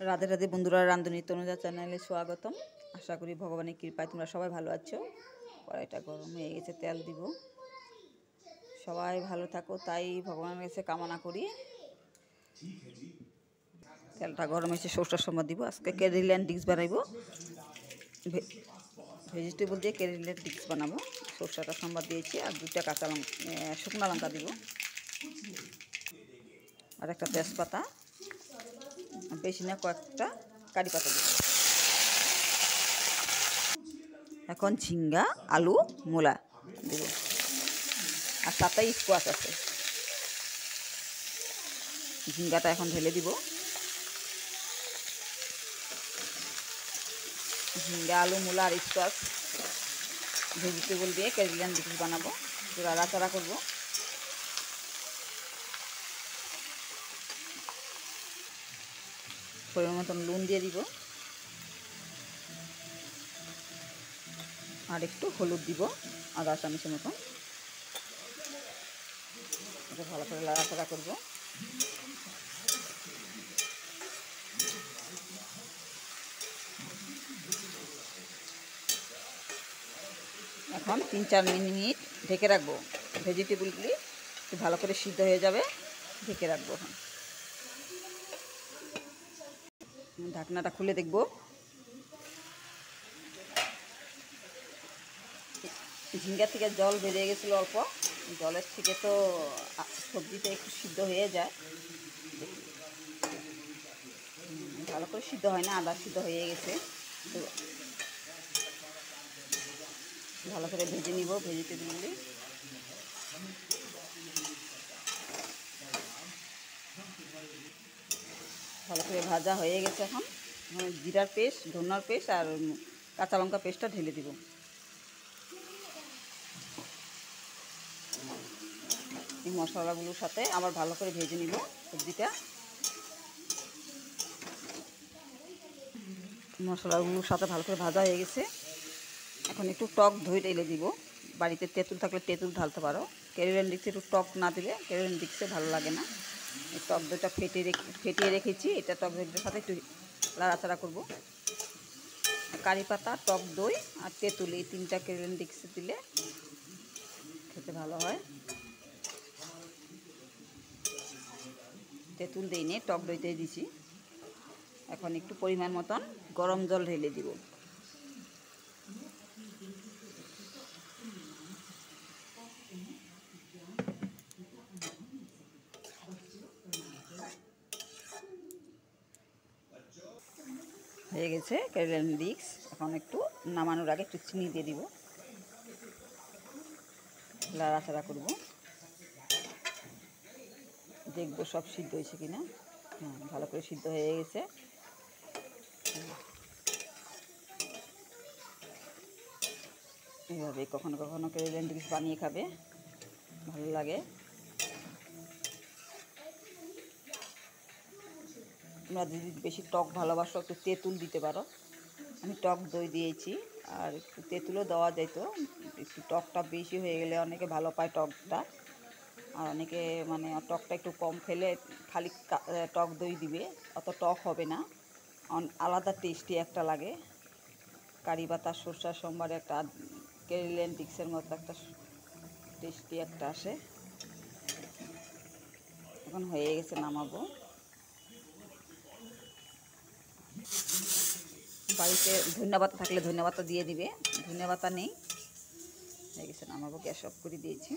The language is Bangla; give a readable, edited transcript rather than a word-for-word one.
রাধে রাধে বন্ধুরা, রান্ধুনি তনুজা চ্যানেলে স্বাগতম। আশা করি ভগবানের কৃপায় তোমরা সবাই ভালো আছো। কড়াইটা গরম হয়ে গেছে, তেল দিব। সবাই ভালো থাকো তাই ভগবানের কাছে কামনা করি। তেলটা গরম হয়েছে, সরষের সময় দিব। আজকে কেরিল্যান্ড ডিক্স বানাইব, ভেজিটেবল দিয়ে কেরিল্যান্ড ডিক্স বানাবো। সরষেটা সম্বাদ দিয়েছি আর দুটা কাঁচা শুকনো লঙ্কা দিব, আর একটা তেজপাতা, বেশি না কয়েকটা কারি পাতা দিব। এখন ঝিঙ্গা, আলু, মূলা দেব, আর সাথে স্কোয়াশ আছে। ঝিঙ্গাটা এখন ঢেলে দিব। ঝিঙ্গা, আলু, মূলা আর স্কোয়াশ ভেজিটেবল দিয়ে কেরিল্যান্ড ডিশ বানাবো। নাড়াচাড়া করবো। পরিমাণ মতন নুন দিয়ে দিব, আর একটু হলুদ দিব, আদা চামচের মতন। এটা ভালো করে নাড়াচাড়া করবো। এখন 3-4 মিনিট ঢেকে রাখবো। ভেজিটেবলগুলি একটু ভালো করে সিদ্ধ হয়ে যাবে, ঢেকে রাখবো। এখন ঢাকনাটা খুলে দেখব। ঝিঙ্গা থেকে জল বেরিয়ে গেছিলো অল্প, জলের থেকে তো সবজিটা একটু সিদ্ধ হয়ে যায়। ভালো করে সিদ্ধ হয় না, আদা সিদ্ধ হয়ে গেছে। তো ভালো করে ভেজে নিব ভেজিটেবলগুলি। ভালো করে ভাজা হয়ে গেছে। এখন জিরার পেস্ট, ধনিয়ার পেস্ট আর কাঁচা লঙ্কা পেস্টটা ঢেলে দিব। এই মশলাগুলোর সাথে আবার ভালো করে ভেজে নিব সবজিটা। মশলাগুলোর সাথে ভালো করে ভাজা হয়ে গেছে। এখন একটু টক দই ঢেলে দিব। বাড়িতে তেঁতুল থাকলে তেঁতুল ঢালতে পারো। কেরিল্যান্ড ডিক্সে একটু টক না দিলে কেরিল্যান্ড ডিক্সে ভালো লাগে না। এই টক দইটা ফেটিয়ে রেখেছি। এটা টক দইটার সাথে একটু নাড়াচাড়া করব। কারি পাতা, টক দই আর তেঁতুল, এই 3টা কেরিল্যান্ড ডিক্সে দিলে খেতে ভালো হয়। তেঁতুল দিইনি, টক দইতেই দিছি। এখন একটু পরিমাণ মতন গরম জল ঢেলে দিব। হয়ে গেছে কেরিল্যান্ড ডিক্স। এখন একটু নামানোর আগে একটু চিনি দিয়ে দিব, নাড়াচাড়া করব। দেখবো সব সিদ্ধ হয়েছে কিনা। হ্যাঁ, ভালো করে সিদ্ধ হয়ে গেছে। এইভাবে কখনো কখনো কেরিল্যান্ড ডিক্স বানিয়ে খাবে, ভালো লাগে। তোমরা যদি বেশি টক ভালোবাসো একটু তেঁতুল দিতে পারো। আমি টক দই দিয়েছি, আর একটু তেঁতুলও দেওয়া যেত। একটু টকটা বেশি হয়ে গেলে অনেকে ভালো পায় টকটা, আর অনেকে মানে টকটা একটু কম খেলে খালি টক দই দিবে, অত টক হবে না, আলাদা টেস্টি একটা লাগে। কারি পাতা, সরষার সোমবারে একটা কেরিল্যান্ড ডিক্সের মতো একটা টেস্টি একটা আসে। এখন হয়ে গেছে, নামাবো। বাড়িতে ধন্যবাদ থাকলে ধন্যবাদ দিয়ে দিবে, ধন্যবাদ নেই। হয়ে গেছে, নামাবো। গ্যাস অফ করে দিয়েছি।